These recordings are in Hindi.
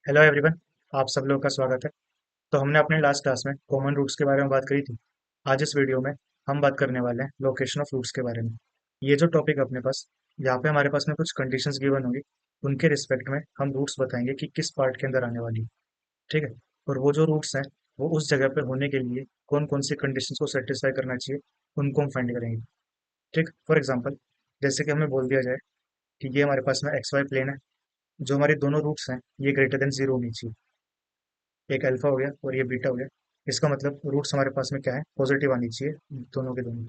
Hello everyone. आप सब लोगों का स्वागत है। तो हमने अपने लास्ट क्लास में कॉमन रूट्स के बारे में बात करी थी। आज इस वीडियो में हम बात करने वाले हैं लोकेशन ऑफ रूट्स के बारे में। ये जो टॉपिक अपने पास, यहाँ पे हमारे पास में कुछ कंडीशंस गिवन होंगी। उनके रिस्पेक्ट में हम रूट्स बताएंगे कि किस पार्ट के अंदर आने वाली है। ठीक है। और वो जो रूट्स हैं वो उस जगह पे होने के लिए कौन कौन सी कंडीशंस को सेटिस्फाई करना चाहिए, उनको हम फाइंड करेंगे। ठीक, फॉर एग्जाम्पल, जैसे कि हमें बोल दिया जाए कि ये हमारे पास में एक्स वाई प्लेन है। जो हमारे दोनों रूट्स हैं ये ग्रेटर देन जीरो होनी चाहिए। एक अल्फा हो गया और ये बीटा हो गया। इसका मतलब रूट्स हमारे पास में क्या है, पॉजिटिव आनी चाहिए दोनों के दोनों।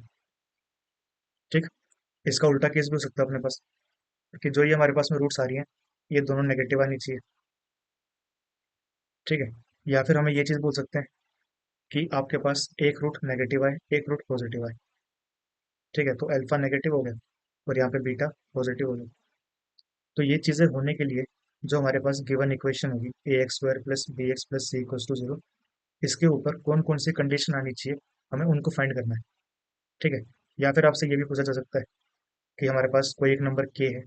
ठीक। इसका उल्टा केस भी हो सकता है अपने पास, कि जो ये हमारे पास में रूट्स आ रही हैं ये दोनों नेगेटिव आनी चाहिए। ठीक है। या फिर हमें ये चीज़ बोल सकते हैं कि आपके पास एक रूट नेगेटिव आए एक रूट पॉजिटिव आए। ठीक है, तो अल्फा नेगेटिव हो गया और यहाँ पे बीटा पॉजिटिव हो गया। तो ये चीज़ें होने के लिए जो हमारे पास गिवन इक्वेशन होगी a x square plus b x plus c equals to zero, इसके ऊपर कौन कौन सी कंडीशन आनी चाहिए, हमें उनको फाइंड करना है। ठीक है। या फिर आपसे ये भी पूछा जा सकता है कि हमारे पास कोई एक नंबर के है,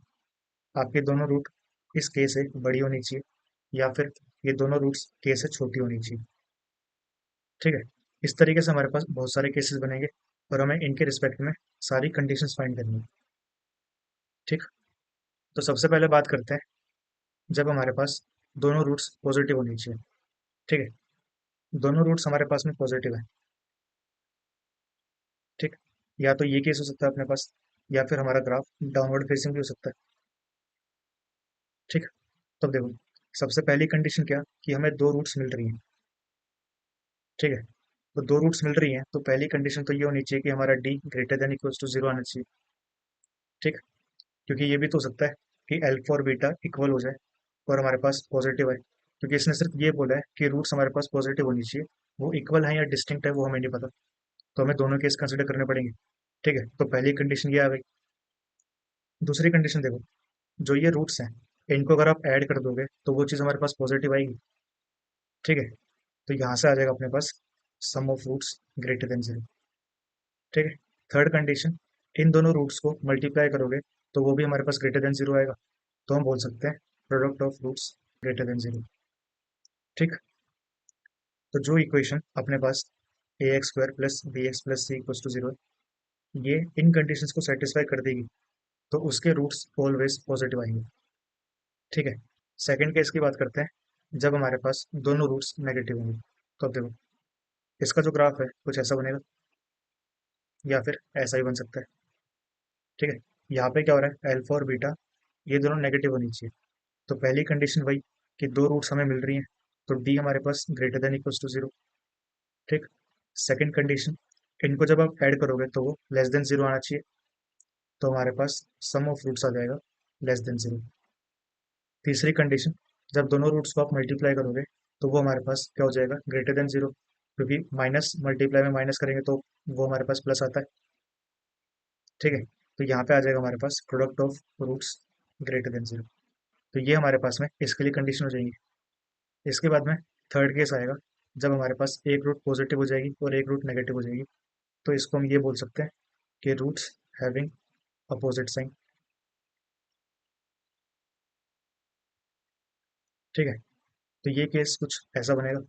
आपके दोनों रूट इस के से बड़ी होनी चाहिए, या फिर ये दोनों रूट्स के से छोटी होनी चाहिए। ठीक है। इस तरीके से हमारे पास बहुत सारे केसेस बनेंगे और हमें इनके रिस्पेक्ट में सारी कंडीशंस फाइंड करनी है। ठीक। तो सबसे पहले बात करते हैं जब हमारे पास दोनों रूट्स पॉजिटिव होनी चाहिए। ठीक है। दोनों रूट्स हमारे पास में पॉजिटिव है। ठीक। या तो ये केस हो सकता है अपने पास, या फिर हमारा ग्राफ डाउनवर्ड फेसिंग भी हो सकता है। ठीक। तब देखो, सबसे पहली कंडीशन क्या कि हमें दो रूट्स मिल रही हैं। ठीक है। तो दो रूट्स मिल रही हैं तो पहली कंडीशन तो ये होनी चाहिए कि हमारा D greater than equals to zero आना चाहिए। ठीक। क्योंकि ये भी तो हो सकता है कि अल्फा और बीटा इक्वल हो जाए और हमारे पास पॉजिटिव है, क्योंकि इसने सिर्फ ये बोला है कि रूट्स हमारे पास पॉजिटिव होनी चाहिए। वो इक्वल है या डिस्टिंक्ट है वो हमें नहीं पता, तो हमें दोनों केस कंसिडर करने पड़ेंगे। ठीक है, तो पहली कंडीशन ये आ गई। दूसरी कंडीशन देखो, जो ये रूट्स हैं इनको अगर आप ऐड कर दोगे तो वो चीज़ हमारे पास पॉजिटिव आएगी। ठीक है। तो यहाँ से आ जाएगा अपने पास sum of roots greater than zero. ठीक है। थर्ड कंडीशन, इन दोनों रूट्स को मल्टीप्लाई करोगे तो वो भी हमारे पास ग्रेटर देन जीरो आएगा, तो हम बोल सकते हैं product of roots greater than zero. ठीक। तो जो इक्वेशन अपने पास a x square plus b x plus c equals to zero, ये इन कंडीशंस को सेटिस्फाई कर देगी, तो उसके रूट्स ऑलवेज पॉजिटिव आएंगे। ठीक है। सेकंड केस की बात करते हैं जब हमारे पास दोनों रूट्स नेगेटिव होंगे। तो अब देखो, इसका जो ग्राफ है कुछ ऐसा बनेगा, या फिर ऐसा ही बन सकता है। ठीक है। यहाँ पे क्या हो रहा है, अल्फा और बीटा ये दोनों नेगेटिव होनी चाहिए। तो पहली कंडीशन वही कि दो रूट्स हमें मिल रही हैं, तो डी हमारे पास greater than equals to zero. ठीक। सेकंड कंडीशन, इनको जब आप ऐड करोगे तो वो लेस देन जीरो आना चाहिए, तो हमारे पास सम ऑफ रूट्स आ जाएगा लेस देन जीरो। तीसरी कंडीशन, जब दोनों रूट्स को आप मल्टीप्लाई करोगे तो वो हमारे पास क्या हो जाएगा, ग्रेटर देन जीरो, क्योंकि माइनस मल्टीप्लाई में माइनस करेंगे तो वो हमारे पास प्लस आता है। ठीक है। तो यहाँ पे आ जाएगा हमारे पास product of roots greater than zero. तो ये हमारे पास में इसके लिए कंडीशन हो जाएंगी। इसके बाद में थर्ड केस आएगा जब हमारे पास एक रूट पॉजिटिव हो जाएगी और एक रूट नेगेटिव हो जाएगी, तो इसको हम ये बोल सकते हैं कि रूट्स हैविंग अपोजिट साइन। ठीक है। तो ये केस कुछ ऐसा बनेगा,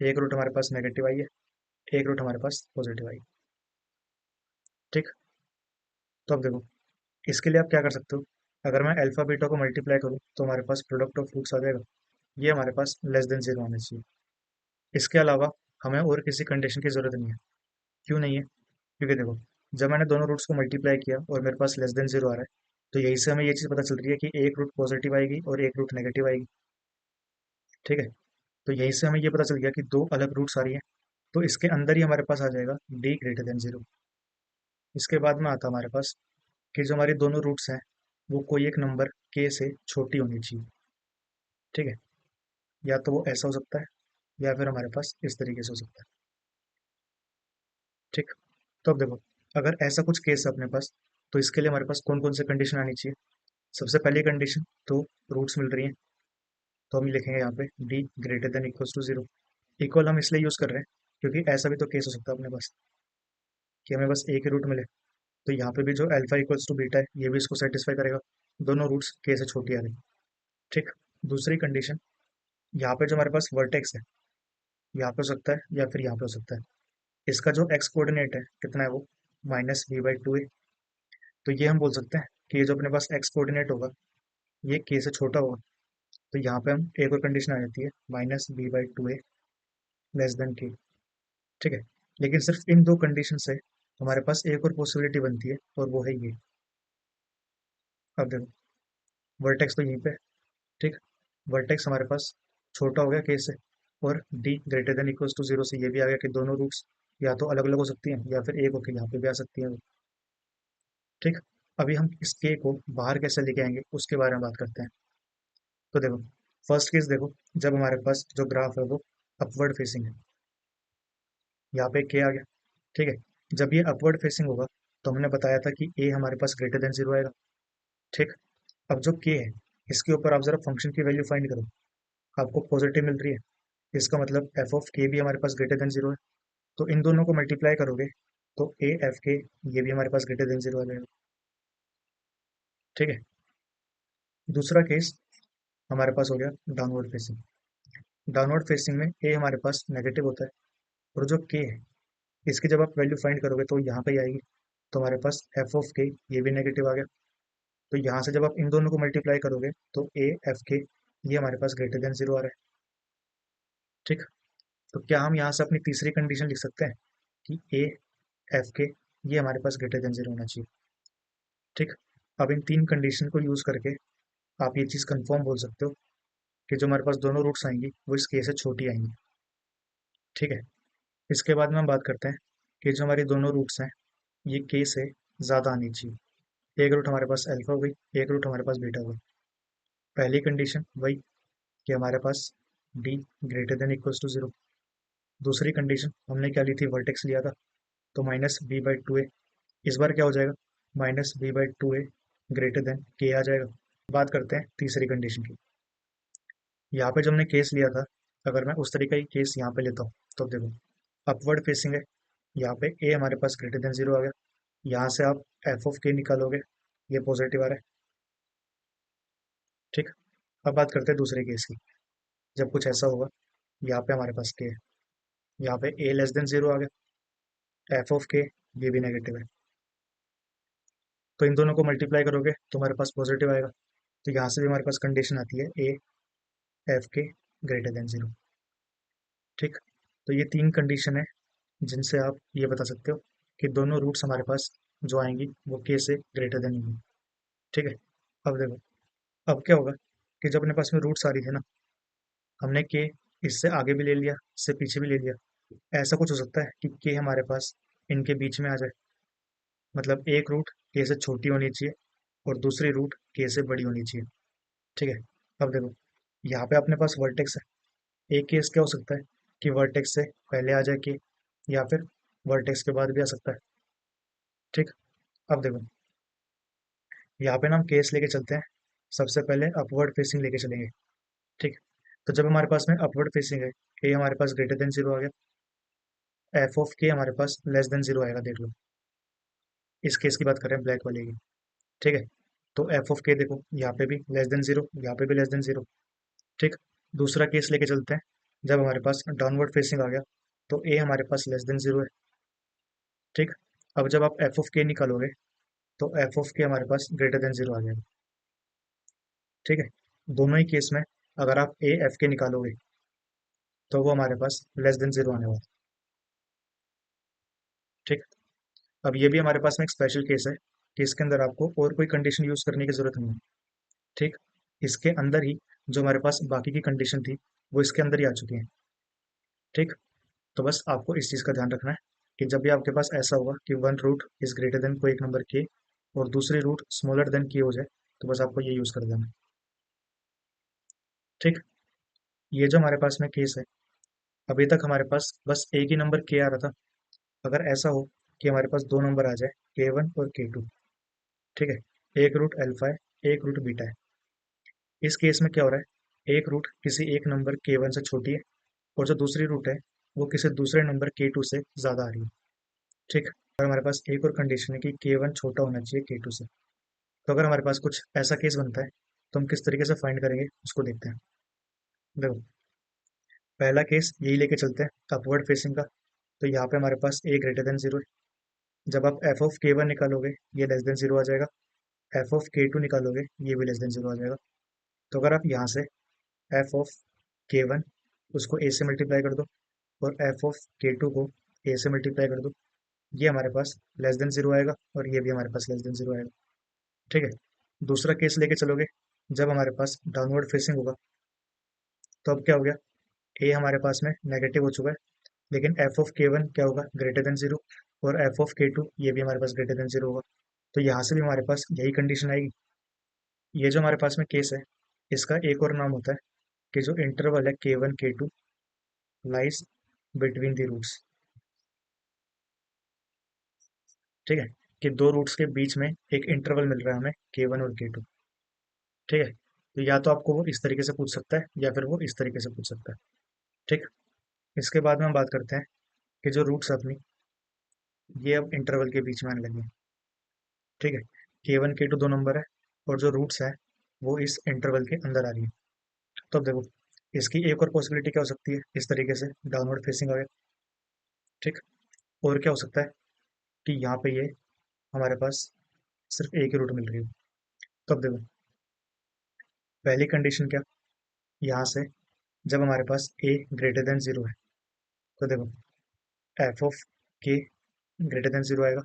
एक रूट हमारे पास नेगेटिव आई है, एक रूट हमारे पास पॉजिटिव आई। ठीक। तो अब देखो, इसके लिए आप क्या कर सकते हो, अगर मैं अल्फा बीटा को मल्टीप्लाई करूँ तो हमारे पास प्रोडक्ट ऑफ रूट्स आ जाएगा। ये हमारे पास लेस देन जीरो आना चाहिए। इसके अलावा हमें और किसी कंडीशन की जरूरत नहीं है। क्यों नहीं है, क्योंकि देखो, जब मैंने दोनों रूट्स को मल्टीप्लाई किया और मेरे पास लेस देन जीरो आ रहा है, तो यही से हमें ये चीज़ पता चल रही है कि एक रूट पॉजिटिव आएगी और एक रूट नेगेटिव आएगी। ठीक है। तो यही से हमें ये पता चल गया कि दो अलग रूट्स आ रही हैं, तो इसके अंदर ही हमारे पास आ जाएगा डी ग्रेटर देन जीरो। इसके बाद में आता हमारे पास कि जो हमारी दोनों रूट्स हैं वो कोई एक नंबर के से छोटी होनी चाहिए। ठीक है। या तो वो ऐसा हो सकता है, या फिर हमारे पास इस तरीके से हो सकता है। ठीक। तो अब देखो, अगर ऐसा कुछ केस है अपने पास, तो इसके लिए हमारे पास कौन कौन से कंडीशन आनी चाहिए। सबसे पहली कंडीशन तो रूट्स मिल रही हैं, तो हम लिखेंगे यहाँ पे D greater than equals to zero. Equal हम इसलिए यूज कर रहे हैं क्योंकि ऐसा भी तो केस हो सकता है अपने पास कि हमें बस एक ही रूट मिले, तो यहाँ पे भी जो अल्फा इक्वल्स टू बीटा है ये भी इसको सेटिस्फाई करेगा। दोनों रूट्स के से छोटी आ रही। ठीक। दूसरी कंडीशन, यहाँ पे जो हमारे पास वर्टेक्स है, यहाँ पे हो सकता है या फिर यहाँ पे हो सकता है। इसका जो एक्स कोऑर्डिनेट है कितना है, वो -b/2a। तो ये हम बोल सकते हैं कि ये जो अपने पास एक्स कोऑर्डिनेट होगा ये के से छोटा होगा। तो यहाँ पे हम एक और कंडीशन आ जाती है, -b/2a लेस देन के। ठीक है। लेकिन सिर्फ इन दो कंडीशन से हमारे पास एक और पॉसिबिलिटी बनती है, और वो है ये। अब देखो, वर्टेक्स तो यहीं पे है, ठीक। वर्टेक्स हमारे पास छोटा हो गया के से, और D greater than equals to zero से ये भी आ गया कि दोनों रूट्स या तो अलग अलग हो सकती हैं या फिर एक होकर यहाँ पे भी आ सकती हैं। ठीक। अभी हम इस के को बाहर कैसे लेके आएंगे उसके बारे में बात करते हैं। तो देखो, फर्स्ट केस देखो, जब हमारे पास जो ग्राफ है वो अपवर्ड फेसिंग है, यहाँ पे के आ गया। ठीक है। जब ये अपवर्ड फेसिंग होगा तो हमने बताया था कि ए हमारे पास ग्रेटर देन जीरो आएगा। ठीक। अब जो के है इसके ऊपर आप जरा फंक्शन की वैल्यू फाइंड करो, आपको पॉजिटिव मिल रही है, इसका मतलब एफ ऑफ के भी हमारे पास ग्रेटर देन जीरो है। तो इन दोनों को मल्टीप्लाई करोगे तो ए एफ के ये भी हमारे पास ग्रेटर देन जीरो आ जाएगा। ठीक है। दूसरा केस हमारे पास हो गया डाउनवर्ड फेसिंग। डाउनवर्ड फेसिंग में ए हमारे पास नेगेटिव होता है, और जो के है इसकी जब आप वैल्यू फाइंड करोगे तो यहाँ पे आएगी। तो हमारे पास एफ ऑफ के ये भी नेगेटिव आ गया। तो यहाँ से जब आप इन दोनों को मल्टीप्लाई करोगे तो ए एफ के ये हमारे पास ग्रेटर देन जीरो आ रहा है। ठीक। तो क्या हम यहाँ से अपनी तीसरी कंडीशन लिख सकते हैं कि ए एफ के ये हमारे पास ग्रेटर देन जीरो होना चाहिए। ठीक। अब इन तीन कंडीशन को यूज करके आप ये चीज कंफर्म बोल सकते हो कि जो हमारे पास दोनों रूट्स आएंगी वो इस के से छोटी आएंगी। ठीक है। इसके बाद में हम बात करते हैं कि जो हमारी दोनों रूट्स हैं ये के से ज्यादा आनी चाहिए। एक रूट हमारे पास अल्फा हो गई, एक रूट हमारे पास बीटा हो गई। पहली कंडीशन वही कि हमारे पास D greater than equals to zero. दूसरी कंडीशन हमने क्या ली थी, वर्टेक्स लिया था, तो -b/2a। इस बार क्या हो जाएगा, -b/2a ग्रेटर देन के आ जाएगा। बात करते हैं तीसरी कंडीशन की। यहाँ पे जो हमने केस लिया था, अगर मैं उस तरीके की केस यहाँ पे लेता हूँ तो देखो, अपवर्ड फेसिंग है, यहाँ पे ए हमारे पास ग्रेटर देन जीरो आ गया। यहाँ से आप एफ ऑफ के निकालोगे, ये पॉजिटिव आ रहा है। ठीक। अब बात करते हैं दूसरे केस की। जब कुछ ऐसा होगा, यहाँ पे हमारे पास के है, यहाँ पे ए लेस देन जीरो आ गया, एफ ऑफ के ये भी नेगेटिव है। तो इन दोनों को मल्टीप्लाई करोगे तो हमारे पास पॉजिटिव आएगा। तो यहाँ से भी हमारे पास कंडीशन आती है ए एफ के ग्रेटर देन जीरो। ठीक। तो ये तीन कंडीशन है जिनसे आप ये बता सकते हो कि दोनों रूट्स हमारे पास जो आएंगी वो के से ग्रेटर देन होंगी। ठीक है। अब देखो, अब क्या होगा कि जब अपने पास में रूट्स आ रही थे ना, हमने के इससे आगे भी ले लिया, इससे पीछे भी ले लिया। ऐसा कुछ हो सकता है कि के हमारे पास इनके बीच में आ जाए, मतलब एक रूट के से छोटी होनी चाहिए और दूसरी रूट के से बड़ी होनी चाहिए। ठीक है। अब देखो, यहाँ पे अपने पास वर्टेक्स है, एक केस क्या हो सकता है कि वर्टेक्स से पहले आ जाए के, या फिर वर्टेक्स के बाद भी आ सकता है। ठीक। अब देखो, यहाँ पे ना हम केस लेके चलते हैं, सबसे पहले अपवर्ड फेसिंग लेके चलेंगे। ठीक। तो जब हमारे पास में अपवर्ड फेसिंग है, ए हमारे पास ग्रेटर देन जीरो आ गया, एफ ऑफ के हमारे पास लेस देन जीरो आएगा, देख लो। इस केस की बात करें ब्लैक वाले की। ठीक है। तो एफ ऑफ के देखो, यहाँ पे भी लेस देन जीरो, यहाँ पे भी लेस देन जीरो। ठीक। दूसरा केस लेके चलते हैं, जब हमारे पास डाउनवर्ड फेसिंग आ गया तो ए हमारे पास लेस देन जीरो है। ठीक। अब जब आप एफ ऑफ के निकालोगे तो एफ ऑफ के हमारे पास ग्रेटर देन जीरो आ जाएगा। ठीक है। दोनों ही केस में अगर आप ए एफ के निकालोगे तो वो हमारे पास लेस देन जीरो आने वाला है। ठीक। अब ये भी हमारे पास में एक स्पेशल केस है कि इसके अंदर आपको और कोई कंडीशन यूज करने की जरूरत नहीं है। ठीक। इसके अंदर ही जो हमारे पास बाकी की कंडीशन थी वो इसके अंदर ही आ चुकी है। ठीक। तो बस आपको इस चीज़ का ध्यान रखना है कि जब भी आपके पास ऐसा होगा कि one root is greater than कोई एक नंबर के और दूसरी रूट स्मॉलर देन के हो जाए, तो बस आपको ये यूज़ कर देना है। ठीक। ये जो हमारे पास में केस है, अभी तक हमारे पास बस एक ही नंबर के आ रहा था। अगर ऐसा हो कि हमारे पास दो नंबर आ जाए, के वन और के टू। ठीक है। एक रूट अल्फा है, एक रूट बीटा है। इस केस में क्या हो रहा है, एक रूट किसी एक नंबर के वन से छोटी है, और जो दूसरी रूट है वो किसी दूसरे नंबर के टू से ज़्यादा आ रही है। ठीक। और हमारे पास एक और कंडीशन है कि के वन छोटा होना चाहिए के टू से। तो अगर हमारे पास कुछ ऐसा केस बनता है तो हम किस तरीके से फाइंड करेंगे उसको देखते हैं। देखो, पहला केस यही लेके चलते हैं अपवर्ड फेसिंग का। तो यहाँ पे हमारे पास ए ग्रेटर देन जीरो है। जब आप एफ ऑफ के वन निकालोगे ये लेस देन जीरो आ जाएगा, एफ ऑफ के टू निकालोगे ये भी लेस देन जीरो आ जाएगा। तो अगर आप यहाँ से एफ ऑफ के वन उसको ए से मल्टीप्लाई कर दो और एफ ऑफ के टू को ए से मल्टीप्लाई कर दो, ये हमारे पास लेस देन जीरो आएगा और ये भी हमारे पास लेस देन जीरो आएगा। ठीक है, दूसरा केस लेके चलोगे, जब हमारे पास डाउनवर्ड फेसिंग होगा तो अब क्या हो गया, ए हमारे पास में नेगेटिव हो चुका है, लेकिन एफ ऑफ के वन क्या होगा, ग्रेटर देन जीरो, और एफ ऑफ के टू ये भी हमारे पास ग्रेटर देन जीरो होगा। तो यहाँ से भी हमारे पास यही कंडीशन आएगी। ये जो हमारे पास में केस है, इसका एक और नाम होता है कि जो इंटरवल है के वन के two lies between the roots. ठीक है, कि दो रूट्स के बीच में एक इंटरवल मिल रहा है हमें के वन और के टू। ठीक है, तो या तो आपको वो इस तरीके से पूछ सकता है या फिर वो इस तरीके से पूछ सकता है। ठीक, इसके बाद में हम बात करते हैं कि जो रूट्स अपनी ये अब इंटरवल के बीच में आने लगी हैं। ठीक है, के वन के टू दो नंबर है और जो रूट्स है वो इस इंटरवल के अंदर आ रही है। तो अब देखो, इसकी एक और पॉसिबिलिटी क्या हो सकती है, इस तरीके से डाउनवर्ड फेसिंग आगे। ठीक, और क्या हो सकता है कि यहाँ पे ये हमारे पास सिर्फ एक ही रूट मिल रही है। तो अब देखो, पहली कंडीशन क्या, यहाँ से जब हमारे पास ए ग्रेटर देन जीरो है तो देखो एफ ऑफ के ग्रेटर देन जीरो आएगा,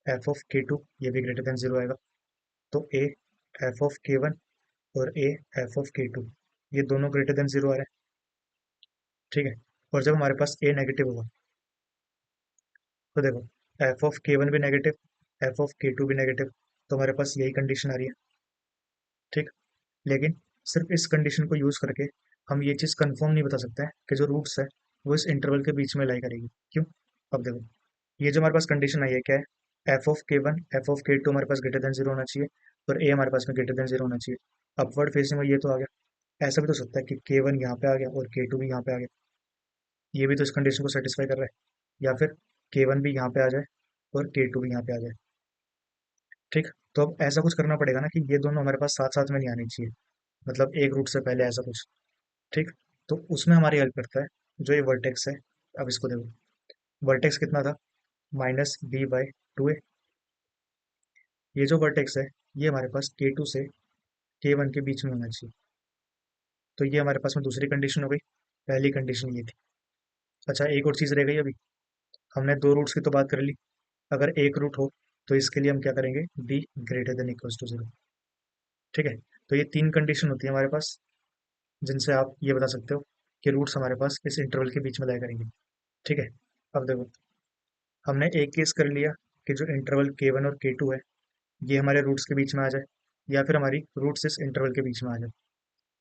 एफ ऑफ के टू ये भी ग्रेटर देन जीरो आएगा। तो ए एफ ऑफ के वन और ए एफ ऑफ के टू ये दोनों ग्रेटर देन जीरो आ रहे हैं। ठीक है, और जब हमारे पास ए नेगेटिव होगा तो देखो एफ ऑफ के वन भी नेगेटिव, एफ ऑफ के टू भी नेगेटिव, तो हमारे पास यही कंडीशन आ रही है। ठीक, लेकिन सिर्फ इस कंडीशन को यूज करके हम ये चीज़ कंफर्म नहीं बता सकते हैं कि जो रूट्स है वो इस इंटरवल के बीच में लाई करेगी। क्यों, अब देखो, ये जो हमारे पास कंडीशन आई है क्या है, एफ ऑफ के वन एफ ऑफ के टू हमारे पास ग्रेटर देन जीरो होना चाहिए और ए हमारे पास में ग्रेटर देन जीरो होना चाहिए। अपवर्ड फेसिंग में ये तो आ गया, ऐसा भी तो हो सकता है कि के वन यहाँ पे आ गया और के टू भी यहाँ पे आ गया, ये भी तो इस कंडीशन को सेटिस्फाई कर रहा है। या फिर के वन भी यहाँ पे आ जाए और के टू भी यहाँ पे आ जाए। ठीक, तो अब ऐसा कुछ करना पड़ेगा ना कि ये दोनों हमारे पास साथ साथ में नहीं आनी चाहिए, मतलब एक रूट से पहले ऐसा कुछ। ठीक, तो उसमें हमारी हेल्प करता है जो ये वर्टेक्स है। अब इसको देखो, वर्टेक्स कितना था, माइनस बी बाई टू ए। ये जो वर्टेक्स है ये हमारे पास के टू से के वन के बीच में होना चाहिए। तो ये हमारे पास में दूसरी कंडीशन हो गई, पहली कंडीशन ये थी। अच्छा, एक और चीज़ रह गई अभी, हमने दो रूट्स की तो बात कर ली, अगर एक रूट हो तो इसके लिए हम क्या करेंगे, D greater than equals to zero. ठीक है, तो ये तीन कंडीशन होती है हमारे पास जिनसे आप ये बता सकते हो कि रूट्स हमारे पास इस इंटरवल के बीच में लाया करेंगे। ठीक है, अब देखो, हमने एक केस कर लिया कि जो इंटरवल के वन और के टू है ये हमारे रूट्स के बीच में आ जाए या फिर हमारी रूट्स इस इंटरवल के बीच में आ जाए।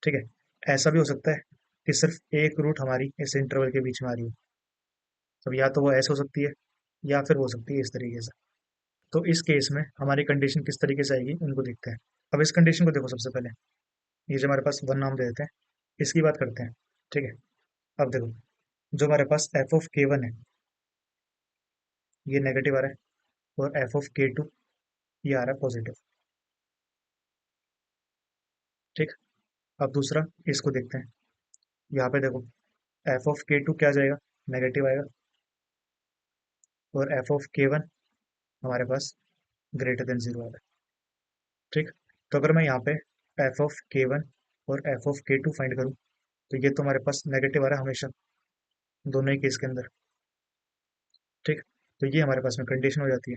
ठीक है, ऐसा भी हो सकता है कि सिर्फ एक रूट हमारी इस इंटरवल के बीच में आ रही हो। अब या तो वो ऐसे हो सकती है या फिर हो सकती है इस तरीके से। तो इस केस में हमारी कंडीशन किस तरीके से आएगी उनको देखते हैं। अब इस कंडीशन को देखो, सबसे पहले ये जो हमारे पास वन नाम दे देते हैं, इसकी बात करते हैं। ठीक है, अब देखो, जो हमारे पास एफ ऑफ के वन है ये नेगेटिव आ रहा है और एफ ऑफ के टू ये आ रहा है पॉजिटिव। ठीक, अब दूसरा इसको देखते हैं। यहाँ पे देखो एफ ऑफ के टू क्या आ जाएगा, नेगेटिव आएगा, और एफ ऑफ के वन हमारे पास ग्रेटर देन जीरो आ रहा है। ठीक, तो अगर मैं यहाँ पे एफ ऑफ के वन और एफ ऑफ के टू फाइंड करूँ तो ये तो हमारे पास नेगेटिव आ रहा है हमेशा दोनों ही केस के अंदर। ठीक, तो ये हमारे पास में कंडीशन हो जाती है।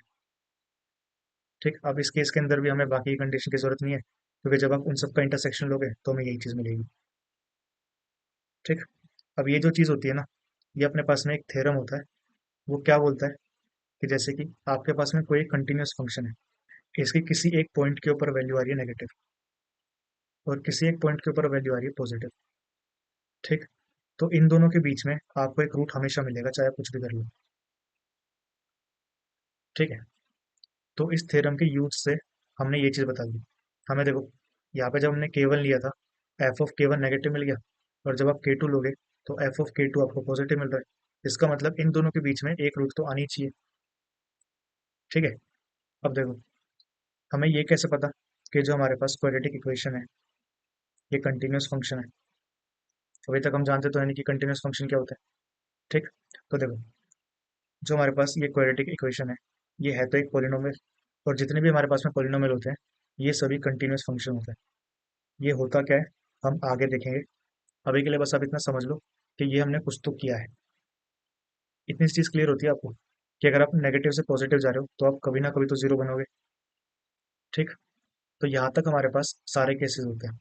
ठीक, अब इस केस के अंदर भी हमें बाकी कंडीशन की जरूरत नहीं है क्योंकि जब आप उन सबका इंटरसेक्शन लोगे तो हमें यही चीज़ मिलेगी। ठीक, अब ये जो चीज़ होती है ना, ये अपने पास में एक थ्योरम होता है, वो क्या बोलता है कि जैसे कि आपके पास में कोई एक कंटिन्यूस फंक्शन है, इसकी किसी एक पॉइंट के ऊपर वैल्यू आ रही है नेगेटिव और किसी एक पॉइंट के ऊपर वैल्यू आ रही है पॉजिटिव। ठीक, तो इन दोनों के बीच में आपको एक रूट हमेशा मिलेगा चाहे आप कुछ भी कर लो। ठीक है, तो इस थ्योरम के यूज से हमने ये चीज़ बता दी। हमें देखो, यहाँ पे जब हमने केवल लिया था एफ ऑफ के वन नेगेटिव मिल गया, और जब आप के टू लोगे तो एफ ऑफ के टू आपको पॉजिटिव मिल रहा है। इसका मतलब इन दोनों के बीच में एक रूट तो आनी चाहिए। ठीक है, अब देखो, हमें ये कैसे पता कि जो हमारे पास क्वाड्रेटिक इक्वेशन है ये कंटिन्यूस फंक्शन है। अभी तक हम जानते तो है नहीं कि कंटिन्यूस फंक्शन क्या होता है। ठीक। तो देखो, जो हमारे पास ये क्वाड्रेटिक इक्वेशन है, ये है तो एक पोलिनोमियल, और जितने भी हमारे पास में पोलिनोमियल होते हैं, ये सभी कंटिन्यूस फंक्शन होते हैं। ये होता क्या है, हम आगे देखेंगे। अभी के लिए बस आप इतना समझ लो कि ये हमने कुछ तो किया है। इतनी चीज क्लियर होती है आपको कि अगर आप नेगेटिव से पॉजिटिव जा रहे हो तो आप कभी ना कभी तो जीरो बनोगे। ठीक। तो यहाँ तक हमारे पास सारे केसेस होते हैं।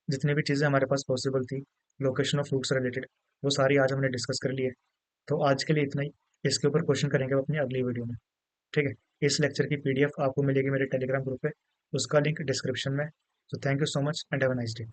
जितनी भी चीजें हमारे पास पॉसिबल थी लोकेशन ऑफ रूट से रिलेटेड, वो सारी आज हमने डिस्कस कर ली है। तो आज के लिए इतना ही। इसके ऊपर क्वेश्चन करेंगे अपनी अगली वीडियो में। ठीक है। इस लेक्चर की पीडीएफ आपको मिलेगी मेरे टेलीग्राम ग्रुप पे, उसका लिंक डिस्क्रिप्शन में। तो thank you so much and have a nice day.